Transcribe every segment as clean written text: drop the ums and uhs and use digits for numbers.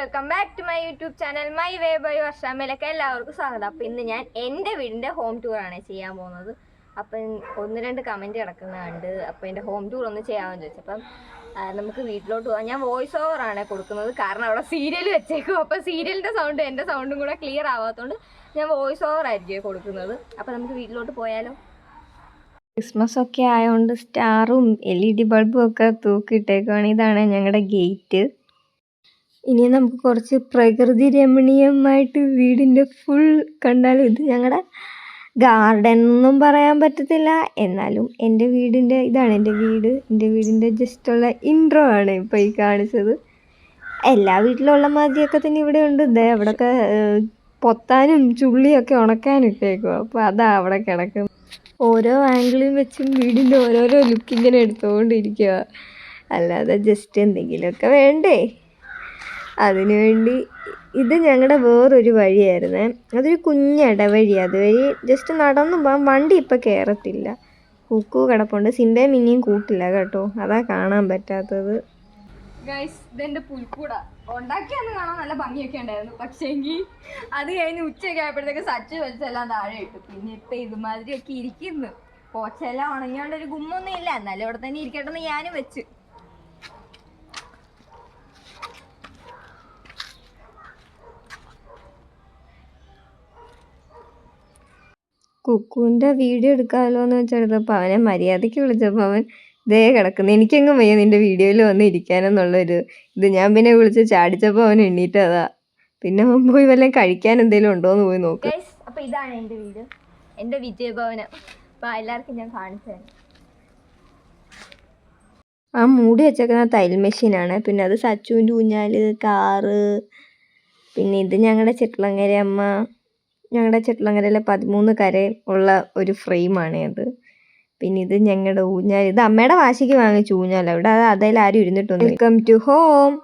Welcome back to my YouTube channel my way by വർഷാമയിലേക്ക് എല്ലാവർക്കും സ്വാഗതം. അപ്പം ഇന്ന് ഞാൻ എൻ്റെ വീടിൻ്റെ ഹോം ടൂറാണ് ചെയ്യാൻ പോകുന്നത്. അപ്പം 1-2 കമൻറ്റ് കിടക്കുന്നത് അപ്പം എൻ്റെ ഹോം ടൂർ ഒന്ന് ചെയ്യാമെന്ന് ചോദിച്ചപ്പം നമുക്ക് വീട്ടിലോട്ട് പോകാം. ഞാൻ വോയിസ് ഓവറാണ് കൊടുക്കുന്നത്, കാരണം അവിടെ സീരിയൽ വെച്ചേക്കും. അപ്പം സീരിയലിൻ്റെ സൗണ്ട് എൻ്റെ സൗണ്ടും കൂടെ ക്ലിയർ ആവാത്തതുകൊണ്ട് ഞാൻ വോയിസ് ഓവർ ആയിരിക്കും കൊടുക്കുന്നത്. അപ്പം നമുക്ക് വീട്ടിലോട്ട് പോയാലോ. ക്രിസ്മസ് ഒക്കെ ആയതുകൊണ്ട് സ്റ്റാറും LED ബൾബും ഒക്കെ തൂക്കിയിട്ടേക്കുവാണ്. ഇതാണ് ഞങ്ങളുടെ ഗേറ്റ്. ഇനി നമുക്ക് കുറച്ച് പ്രകൃതി രമണീയമായിട്ട് വീടിൻ്റെ ഫുൾ കണ്ടാലും. ഇത് ഞങ്ങളുടെ ഗാർഡൻ ഒന്നും പറയാൻ പറ്റത്തില്ല, എന്നാലും എൻ്റെ വീടിൻ്റെ ഇതാണ് എൻ്റെ വീട്. എൻ്റെ വീടിൻ്റെ ജസ്റ്റുള്ള ഇൻട്രോ ആണ് ഇപ്പോൾ ഈ കാണിച്ചത്. എല്ലാ വീട്ടിലുള്ള മാതിരിയൊക്കെ തന്നെ ഇവിടെ ഉണ്ട്. ഇതേ അവിടെയൊക്കെ പൊത്താനും ചുള്ളിയൊക്കെ ഉണക്കാനിട്ടേക്കും. അപ്പോൾ അതാ അവിടെ കിടക്കുന്നത്. ഓരോ ആംഗിളും വെച്ചും വീടിൻ്റെ ഓരോരോ ലുക്ക് ഇങ്ങനെ എടുത്തുകൊണ്ടിരിക്കുക. അല്ലാതെ ജസ്റ്റ് എന്തെങ്കിലുമൊക്കെ വേണ്ടേ, അതിനുവേണ്ടി. ഇത് ഞങ്ങളുടെ വേറൊരു വഴിയായിരുന്നേ. അതൊരു കുഞ്ഞിടവഴി. അതുവഴി ജസ്റ്റ് നടന്നു പോകാൻ. വണ്ടി ഇപ്പം കയറത്തില്ല. കുക്കു കിടപ്പുണ്ട്. സിമ്പയെ മിന്നിയും കൂട്ടില്ല കേട്ടോ, അതാ കാണാൻ പറ്റാത്തത്. ഗൈസ്, ഇതെൻ്റെ പുൽക്കൂട. ഉണ്ടാക്കിയാന്ന് കാണാൻ നല്ല ഭംഗിയൊക്കെ ഉണ്ടായിരുന്നു, പക്ഷേങ്കിൽ അത് കഴിഞ്ഞ് ഉച്ചയൊക്കെ ആയപ്പോഴത്തേക്ക് സച്ച് വെച്ചെല്ലാം താഴെ ഇട്ടു. പിന്നെ ഇപ്പം ഇതുമാതിരിയൊക്കെ ഇരിക്കുന്നു. പോച്ചെല്ലാം ഉണങ്ങിയോണ്ട് ഒരു ഗുമ്മൊന്നും ഇല്ല, എന്നാലും ഇവിടെ തന്നെ ഇരിക്കട്ടെന്ന് ഞാനും വെച്ച്. കുക്കുവിൻ്റെ വീഡിയോ എടുക്കാമല്ലോ എന്ന് വെച്ചെടുത്തപ്പോൾ അവനെ മര്യാദയ്ക്ക് വിളിച്ചപ്പോൾ അവൻ ഇതേ കിടക്കുന്നു. എനിക്കെങ്ങും വയ്യ നിൻ്റെ വീഡിയോയിൽ വന്ന് ഇരിക്കാനെന്നുള്ളൊരു ഇത്. ഞാൻ പിന്നെ വിളിച്ച് ചാടിച്ചപ്പോൾ അവൻ എണ്ണീറ്റതാ. പിന്നെ അവൻ പോയി വല്ലതും കഴിക്കാൻ എന്തെങ്കിലും ഉണ്ടോ എന്ന് പോയി നോക്കും. അപ്പോൾ ഇതാണ് എൻ്റെ വീട്, എൻ്റെ വിജയഭവനം. അപ്പോൾ എല്ലാവർക്കും ഞാൻ കാണിച്ചു തരാം. ആ മൂടി വെച്ചേക്കുന്ന തയ്യൽ മെഷീനാണ്. പിന്നെ അത് സച്ചുവിൻ്റെ ഊഞ്ഞാല്, കാറ്. പിന്നെ ഇത് ഞങ്ങളുടെ ചെട്ടിളങ്ങര അമ്മ. ഞങ്ങളുടെ ചെട്ടിളങ്ങരയിലെ 13 കര ഉള്ള ഒരു ഫ്രെയിമാണ് അത്. പിന്നെ ഇത് ഞങ്ങളുടെ ഊഞ്ഞാൽ. ഇത് അമ്മയുടെ വാശിക്ക് വാങ്ങിച്ച ഊഞ്ഞാൽ. ഇവിടെ അതിലാരും ഇരുന്നിട്ടൊന്നും. Welcome to home.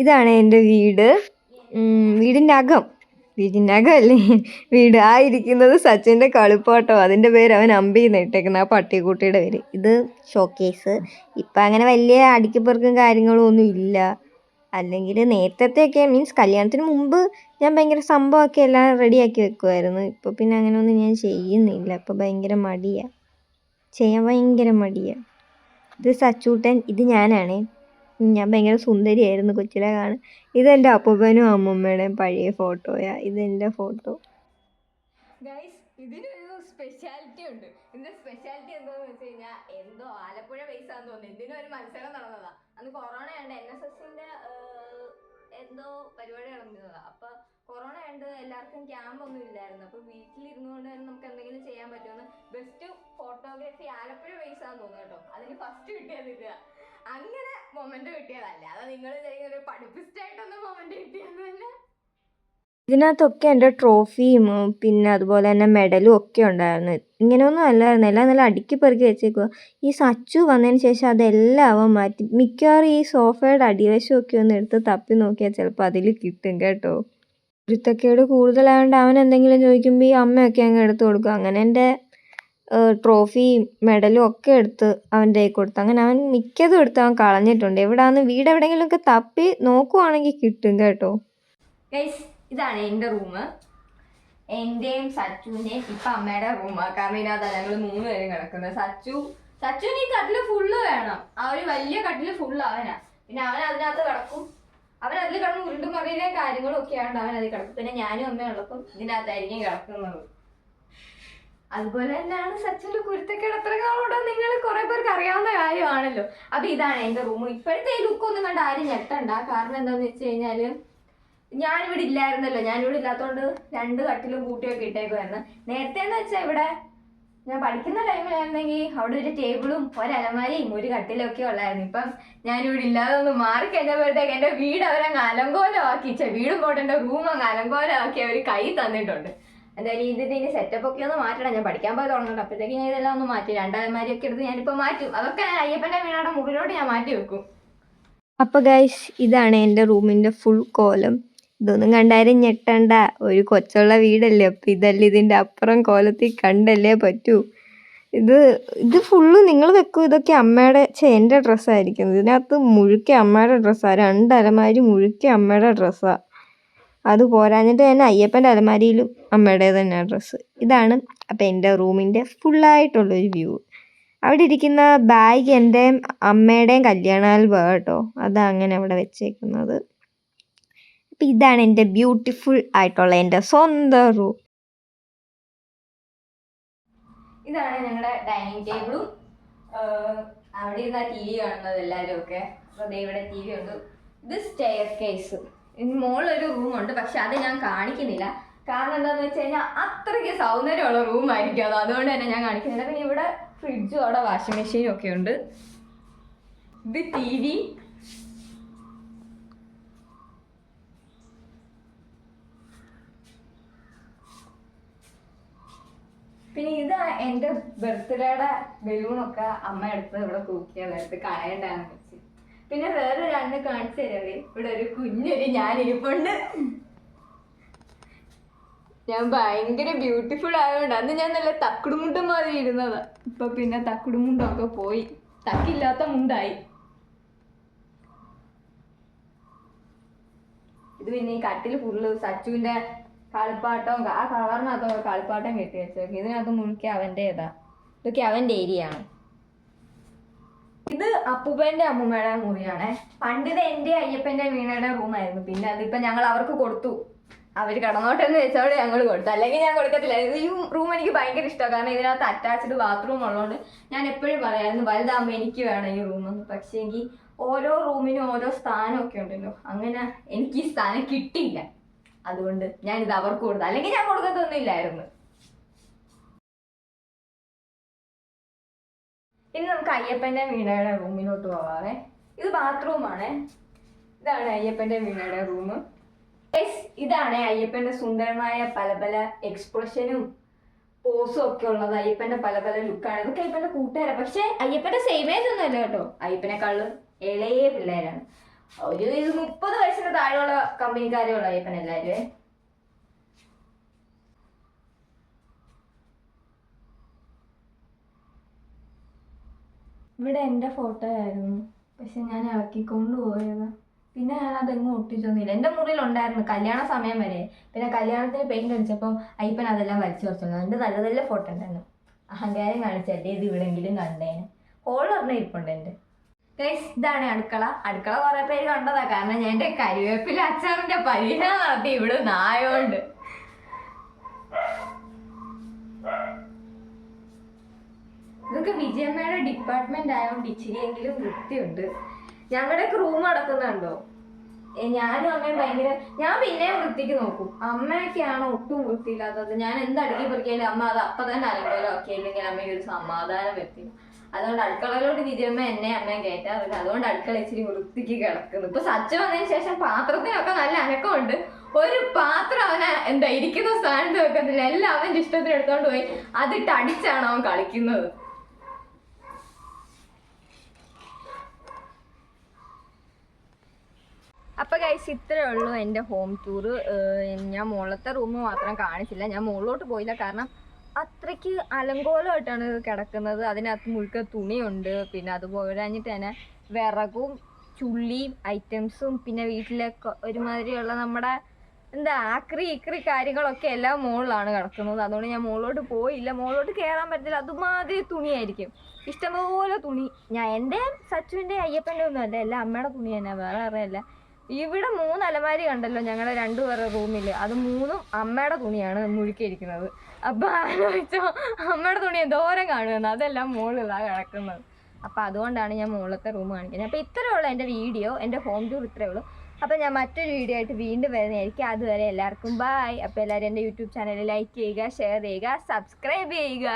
ഇതാണ് എൻ്റെ വീട്. വീടിൻ്റെ അകം അല്ലേ വീട്. ആ ഇരിക്കുന്നത് സച്ചിൻ്റെ കളിപ്പാട്ടോ. അതിൻ്റെ പേര് അവൻ അമ്പിന്ന് ഇട്ടേക്കുന്നത്, ആ പട്ടിക്കുട്ടിയുടെ പേര്. ഇത് ഷോക്കേസ്. ഇപ്പം അങ്ങനെ വലിയ അടുക്കിപ്പെറുക്കും കാര്യങ്ങളും ഒന്നും ഇല്ല. അല്ലെങ്കിൽ നേരത്തെയൊക്കെ മീൻസ് കല്യാണത്തിന് മുമ്പ് ഞാൻ ഭയങ്കര സംഭവമൊക്കെ എല്ലാം റെഡിയാക്കി വെക്കുമായിരുന്നു. ഇപ്പോൾ പിന്നെ അങ്ങനെയൊന്നും ഞാൻ ചെയ്യുന്നില്ല. ഇപ്പോൾ ഭയങ്കര മടിയാണ്, ചെയ്യാൻ ഭയങ്കര മടിയാണ്. ഇത് സച്ചൂട്ടൻ. ഇത് ഞാനാണ്. ഞാൻ ഭയങ്കര സുന്ദരിയായിരുന്നു കൊച്ചിലെ കാണും. ഇതെൻ്റെ അപ്പൂപ്പനും അമ്മൂമ്മയുടെയും പഴയ ഫോട്ടോയാ. ഇതെൻ്റെ ഫോട്ടോ. ഗൈസ്, ഇതിനൊരു സ്പെഷ്യാലിറ്റി ഉണ്ട്. ഇതിൻ്റെ സ്പെഷ്യാലിറ്റി എന്താണെന്ന് വെച്ച് കഴിഞ്ഞാൽ, എന്തോ ആലപ്പുഴ ബേസാന്ന് തോന്നുന്നു, എന്തിനും ഒരു മത്സരം നടന്നതാ. അന്ന് കൊറോണ ഉണ്ട്, NSSൻ്റെ എന്തോ പരിപാടി നടന്നതാ. അപ്പം കൊറോണ ഉണ്ട്, എല്ലാവർക്കും ക്യാമ്പൊന്നും ഇല്ലായിരുന്നു. അപ്പം വീട്ടിലിരുന്നുകൊണ്ട് തന്നെ നമുക്ക് എന്തെങ്കിലും ചെയ്യാൻ പറ്റുമെന്ന് ബെസ്റ്റ് ഫോട്ടോഗ്രാഫി ആലപ്പുഴ ബേസാന്ന് തോന്നുന്നു കേട്ടോ. അതിന് ഫസ്റ്റ് കിട്ടിയത് ഇത്. അങ്ങനെ മൊമെന്റ് കിട്ടിയതല്ല, അത് നിങ്ങൾ ഒരു പഠിപ്പിസ്റ്റായിട്ടൊന്നും മൊമെന്റ് കിട്ടിയൊന്നുമല്ല. ഇതിനകത്തൊക്കെ എൻ്റെ ട്രോഫിയും പിന്നെ അതുപോലെ തന്നെ മെഡലും ഒക്കെ ഉണ്ടായിരുന്നു. ഇങ്ങനെയൊന്നും അല്ലായിരുന്നു, എല്ലാം നല്ല അടുക്കി പെറുക്കി വെച്ചേക്കുക. ഈ സച്ചു വന്നതിന് ശേഷം അതെല്ലാം അവൻ മാറ്റി. മിക്കവാറും ഈ സോഫയുടെ അടിവശമൊക്കെ ഒന്ന് എടുത്ത് തപ്പി നോക്കിയാൽ ചിലപ്പോൾ അതിൽ കിട്ടും കേട്ടോ. കുരുത്തക്കേട് കൂടുതലായതുകൊണ്ട് അവൻ എന്തെങ്കിലും ചോദിക്കുമ്പോൾ ഈ അമ്മയൊക്കെ അങ്ങ് എടുത്ത് കൊടുക്കും. അങ്ങനെ എൻ്റെ ട്രോഫിയും മെഡലും ഒക്കെ എടുത്ത് അവൻ്റെ കയ്യിൽ കൊടുത്തു. അങ്ങനെ അവൻ മിക്കതും എടുത്ത് അവൻ കളഞ്ഞിട്ടുണ്ട്. വീട് എവിടെയെങ്കിലുമൊക്കെ തപ്പി നോക്കുവാണെങ്കിൽ കിട്ടും കേട്ടോ. ഗൈസ്, ഇതാണ് എൻ്റെ റൂം. എൻ്റെയും സച്ചുവിൻ്റെയും ഇപ്പം അമ്മയുടെ റൂമാണ്. കാരണം ഇതിനകത്താണ് ഞങ്ങൾ 3 പേരും കിടക്കുന്നത്. സച്ചുവിന് ഈ കട്ടില് ഫുള്ള് വേണം. ആ ഒരു വലിയ കട്ടില് ഫുള്ള് അവനാ. പിന്നെ അവൻ അതിനകത്ത് കിടക്കും. അവൻ അതിൽ കിടന്ന് ഉരുണ്ടും മറിയുന്ന കാര്യങ്ങളും ഒക്കെ ആയതുകൊണ്ട് അവൻ അതിൽ കിടക്കും. പിന്നെ ഞാനും അമ്മയും ഉള്ളപ്പം ഇതിനകത്തായിരിക്കും കിടക്കുന്നത്. അതുപോലെ തന്നെയാണ് സച്ചിൻ്റെ കുരുത്തക്കേട് എത്ര കാലോടോ നിങ്ങൾ കുറേ പേർക്ക് അറിയാവുന്ന കാര്യമാണല്ലോ. അപ്പം ഇതാണ് എൻ്റെ റൂം. ഇപ്പോഴത്തെ ഈ ലുക്കൊന്നും കണ്ട് ആരും ഞെട്ടണ്ട. കാരണം എന്താണെന്ന് വെച്ച് കഴിഞ്ഞാൽ, ഞാനിവിടെ ഇല്ലായിരുന്നല്ലോ. ഞാനിവിടെ ഇല്ലാത്തതുകൊണ്ട് 2 കട്ടിലും കൂട്ടിയൊക്കെ ഇട്ടേക്കുമായിരുന്നു. നേരത്തെ എന്ന് വെച്ചാൽ ഇവിടെ ഞാൻ പഠിക്കുന്ന ടൈമിലായിരുന്നെങ്കിൽ അവിടെ ഒരു ടേബിളും ഒരലമാരിയും ഒരു കട്ടിലും ഒക്കെ ഉള്ളായിരുന്നു. ഇപ്പം ഞാനിവിടെ ഇല്ലാതെ ഒന്ന് മാറിക്കഴിഞ്ഞപ്പോഴത്തേക്ക് എൻ്റെ വീട് അവരങ്ങ് അലങ്കോലമാക്കി. വീടും പോട്ടെ, എൻ്റെ റൂം അങ്ങ് അലങ്കോലമാക്കി അവർ കൈ തന്നിട്ടുണ്ട്. എന്തായാലും ഇതിൻ്റെ ഇനി സെറ്റപ്പ് ഒക്കെ ഒന്ന് മാറ്റണം. ഞാൻ പഠിക്കാൻ പോയി തുടങ്ങുന്നുണ്ട്. അപ്പോഴത്തേക്ക് ഞാൻ ഇതെല്ലാം ഒന്ന് മാറ്റി 2 അലമാരിയൊക്കെ എടുത്ത് ഞാനിപ്പോൾ മാറ്റും. അതൊക്കെ ഞാൻ അയ്യപ്പൻ്റെ വീണയുടെ മുറിലോട്ട് ഞാൻ മാറ്റി വെക്കും. അപ്പോൾ ഗൈസ്, ഇതാണ് എൻ്റെ റൂമിൻ്റെ ഫുൾ കോലം. ഇതൊന്നും കണ്ടാലും ഞെട്ടണ്ട, ഒരു കൊച്ചുള്ള വീടല്ലേ. അപ്പം ഇതല്ലേ ഇതിൻ്റെ അപ്പുറം കോലത്തിൽ കണ്ടല്ലേ പറ്റൂ. ഇത് ഇത് ഫുള്ള് നിങ്ങൾ വെക്കും. ഇതൊക്കെ അമ്മയുടെ എൻ്റെ ഡ്രസ്സായിരിക്കും. ഇതിനകത്ത് മുഴുക്കെ അമ്മയുടെ ഡ്രസ്സാണ്. 2 അലമാരി മുഴുക്കെ അമ്മയുടെ ഡ്രസ്സാണ്. അത് പോരാഞ്ഞിട്ട് തന്നെ അയ്യപ്പൻ്റെ അലമാരിയിലും അമ്മയുടേത് തന്നെയാണ് ഡ്രസ്സ്. ഇതാണ് അപ്പം എൻ്റെ റൂമിൻ്റെ ഫുള്ളായിട്ടുള്ളൊരു വ്യൂ. അവിടെ ഇരിക്കുന്ന ബാഗ് എൻ്റെയും അമ്മയുടെയും കല്യാണ ആൽബമാണ് കേട്ടോ. അതാണ് അങ്ങനെ അവിടെ വെച്ചേക്കുന്നത്. അപ്പം ഇതാണ് എൻ്റെ ബ്യൂട്ടിഫുൾ ആയിട്ടുള്ള എൻ്റെ സ്വന്തം റൂം. ഇതാണ് ഞങ്ങളുടെ ഡൈനിങ് ടേബിളും. അവിടെ ഇരുന്ന TV കാണുന്നത് എല്ലാവരും ഒക്കെ. അപ്പോൾ ഇവിടെ TV ഉണ്ട്. ഇത് സ്റ്റെയർ കേസ്. ഇനി മുകളിലൊരു റൂമുണ്ട്, പക്ഷെ അത് ഞാൻ കാണിക്കുന്നില്ല. കാരണം എന്താണെന്ന് വെച്ച് കഴിഞ്ഞാൽ അത്രയ്ക്ക് സൗന്ദര്യമുള്ള റൂമായിരിക്കും അത്. അതുകൊണ്ട് തന്നെ ഞാൻ കാണിക്കുന്നില്ല. പിന്നെ ഇവിടെ ഫ്രിഡ്ജും അവിടെ വാഷിംഗ് മെഷീനും ഒക്കെ ഉണ്ട്. ഇത് TV. പിന്നെ ഇത് എൻ്റെ ബർത്ത്ഡേയുടെ ബലൂണൊക്കെ അമ്മ എടുത്ത് ഇവിടെ തൂക്കിയതെടുത്ത് കളയണ്ടാന്ന് വെച്ച്. പിന്നെ വേറെ 2 കാണിച്ചു തരാവേ. ഇവിടെ ഒരു കുഞ്ഞൊരു ഞാനിരിപ്പുണ്ട്. ഞാൻ ഭയങ്കര ബ്യൂട്ടിഫുൾ ആയതുകൊണ്ട് അന്ന് ഞാൻ നല്ല തക്കുടുമുണ്ടം മാതിരി ഇരുന്നതാ. ഇപ്പൊ പിന്നെ തക്കുടുമുണ്ടൊക്കെ പോയി, തക്കില്ലാത്ത മുണ്ടായി. ഇത് പിന്നെ ഈ കട്ടിൽ ഫുള്ള് സച്ചുവിന്റെ കളിപ്പാട്ടവും ആ കവറിനകത്തൊക്കെ കളിപ്പാട്ടം കെട്ടി വെച്ചേക്കും. ഇതിനകത്ത് മുഴുക്കി അവൻ്റെതാ. ഇതൊക്കെ അവൻ്റെ ഏരിയ ആണ്. ഇത് അപ്പൂപ്പൻ്റെ അമ്മൂമ്മയുടെ മുറിയാണേ. പണ്ടിത് എൻ്റെ അയ്യപ്പൻ്റെ വീണയുടെ റൂമായിരുന്നു. പിന്നെ അതിപ്പോൾ ഞങ്ങൾ അവർക്ക് കൊടുത്തു. അവർ കടന്നോട്ടെന്ന് വെച്ചോടെ ഞങ്ങൾ കൊടുത്തു. അല്ലെങ്കിൽ ഞാൻ കൊടുക്കത്തില്ല. ഈ റൂം എനിക്ക് ഭയങ്കര ഇഷ്ടമാണ്. കാരണം ഇതിനകത്ത് അറ്റാച്ച്ഡ് ബാത്റൂം ഉള്ളതുകൊണ്ട് ഞാൻ എപ്പോഴും പറയാമായിരുന്നു വലുതാകുമ്പോൾ എനിക്ക് വേണം ഈ റൂമെന്ന്. പക്ഷേ എങ്കിൽ ഓരോ റൂമിനും ഓരോ സ്ഥാനമൊക്കെ ഉണ്ടല്ലോ. അങ്ങനെ എനിക്ക് ഈ സ്ഥാനം കിട്ടിയില്ല. അതുകൊണ്ട് ഞാനിത് അവർക്ക് കൊടുത്തു. അല്ലെങ്കിൽ ഞാൻ കൊടുക്കത്തൊന്നുമില്ലായിരുന്നു. ഇനി നമുക്ക് അയ്യപ്പൻ്റെ വീണയുടെ റൂമിലോട്ട് പോവാവേ. ഇത് ബാത്റൂമാണേ. ഇതാണ് അയ്യപ്പൻ്റെ വീണയുടെ റൂം. ഇതാണ് അയ്യപ്പൻ്റെ സുന്ദരമായ പല പല എക്സ്പ്രഷനും പോസും ഒക്കെ ഉള്ളത്. അയ്യപ്പൻ്റെ പല പല ലുക്കാണ്. ഇതൊക്കെ അയ്യപ്പൻ്റെ കൂട്ടുകാരാണ്. പക്ഷെ അയ്യപ്പൻ്റെ സെയിം ഏജ് ഒന്നും അല്ല കേട്ടോ. അയ്യപ്പനെക്കാളും ഇളയ പിള്ളേരാണ്. ഒരു 30 വയസ്സിന് താഴെയുള്ള കമ്പനിക്കാരേ ഉള്ളു അയ്യപ്പൻ എല്ലാവരും. ഇവിടെ എൻ്റെ ഫോട്ടോ ആയിരുന്നു, പക്ഷെ ഞാൻ ഇളക്കി കൊണ്ടുപോയത്. പിന്നെ ഞാൻ അതെങ്ങും ഒട്ടിച്ചൊന്നുമില്ല. എൻ്റെ മുറിയിലുണ്ടായിരുന്നു കല്യാണ സമയം വരെ. പിന്നെ കല്യാണത്തിന് പെയിന്റ് അടിച്ചപ്പോൾ അയ്യപ്പൻ അതെല്ലാം വലിച്ചു കുറച്ചു. എൻ്റെ നല്ല നല്ല ഫോട്ടോ ഉണ്ടായിരുന്നു. അഹങ്കാരം കാണിച്ചല്ലേ ഇത് ഇവിടെങ്കിലും കണ്ടേന്. ഹോളറിന് ഇരിപ്പുണ്ട് എൻ്റെ. ഇതാണ് അടുക്കള. അടുക്കള കുറെ പേര് കണ്ടതാ. കാരണം ഞാൻ എൻ്റെ കരിവേപ്പില അച്ചാറിന്റെ പരിഹാരം നടത്തി ഇവിടെ നായോണ്ട്. ഇതൊക്കെ വിജയമ്മയുടെ ഡിപ്പാർട്ട്മെന്റ് ആയതുകൊണ്ട് ഇച്ചിരിയെങ്കിലും വൃത്തിയുണ്ട്. ഞങ്ങളുടെയൊക്കെ റൂം അടക്കുന്നുണ്ടോ? ഞാനും അമ്മയും ഭയങ്കര, ഞാൻ പിന്നെയും വൃത്തിക്ക് നോക്കും. അമ്മയൊക്കെയാണ് ഒട്ടും വൃത്തിയില്ലാത്തത്. ഞാൻ എന്ത് അടുക്കി പറിക്കാലും അമ്മ അത് അപ്പം തന്നെ അലങ്കോലം ആക്കിയില്ലെങ്കിൽ അമ്മയ്ക്ക് ഒരു സമാധാനം വൃത്തി. അതുകൊണ്ട് അടുക്കളയിലോട്ട് വിജയമ്മ എന്നെ അമ്മയും കയറ്റാറില്ല. അതുകൊണ്ട് അടുക്കള ഇച്ചിരി വൃത്തിക്ക് കിടക്കുന്നു. ഇപ്പൊ സച്ച് വന്നതിന് ശേഷം പാത്രത്തിനൊക്കെ നല്ല അനക്കമുണ്ട്. ഒരു പാത്രം അവനെ എന്താ ഇരിക്കുന്ന സ്ഥാനത്ത് വെക്കത്തില്ല. എല്ലാം അവൻ്റെ ഇഷ്ടത്തിന് എടുത്തോണ്ട് പോയി അതിട്ട് അടിച്ചാണ് അവൻ കളിക്കുന്നത്. അപ്പോൾ ഗൈസ് ഇത്രയേ ഉള്ളൂ എൻ്റെ ഹോം ടൂറ്. ഞാൻ മുകളിലത്തെ റൂം മാത്രം കാണിച്ചില്ല. ഞാൻ മുകളിലോട്ട് പോയില്ല. കാരണം അത്രയ്ക്ക് അലങ്കോലമായിട്ടാണ് കിടക്കുന്നത്. അതിനകത്ത് മുഴുക്ക തുണിയുണ്ട്. പിന്നെ അതുപോലെ കഴിഞ്ഞിട്ട് തന്നെ വിറകും ചുള്ളിയും ഐറ്റംസും പിന്നെ വീട്ടിലെ ഒരുമാതിരിയുള്ള നമ്മുടെ എന്താ ഇക്രി കാര്യങ്ങളൊക്കെ എല്ലാം മുകളിലാണ് കിടക്കുന്നത്. അതുകൊണ്ട് ഞാൻ മുകളിലോട്ട് പോയില്ല. മുകളിലോട്ട് കയറാൻ പറ്റില്ല. അതുമാതിരി തുണിയായിരിക്കും. ഇഷ്ടംപോലെ തുണി. എൻ്റെ സച്ചുവിൻ്റെ അയ്യപ്പൻ്റെ ഒന്നും അല്ല. എല്ലാം അമ്മയുടെ തുണി തന്നെ, വേറെ അറിയില്ല. ഇവിടെ 3 അലമാരി കണ്ടല്ലോ ഞങ്ങളുടെ 2 പേരുടെ റൂമിൽ. അത് 3ഉം അമ്മയുടെ തുണിയാണ് മുഴുക്കിയിരിക്കുന്നത്. അപ്പം ആലോചിച്ചോ അമ്മയുടെ തുണി എന്തോരം കാണുമെന്ന്. അതെല്ലാം മുകളിലാണ് കിടക്കുന്നത്. അപ്പം അതുകൊണ്ടാണ് ഞാൻ മുകളിലത്തെ റൂം കാണിക്കുന്നത്. അപ്പോൾ ഇത്രയേ ഉള്ളൂ എൻ്റെ വീഡിയോ. എൻ്റെ ഹോം ടൂർ ഇത്രയേ ഉള്ളൂ. അപ്പം ഞാൻ മറ്റൊരു വീഡിയോ ആയിട്ട് വീണ്ടും വരുന്നതായിരിക്കും. അതുവരെ എല്ലാവർക്കും ബൈ. അപ്പോൾ എല്ലാവരും എൻ്റെ യൂട്യൂബ് ചാനൽ ലൈക്ക് ചെയ്യുക, ഷെയർ ചെയ്യുക, സബ്സ്ക്രൈബ് ചെയ്യുക.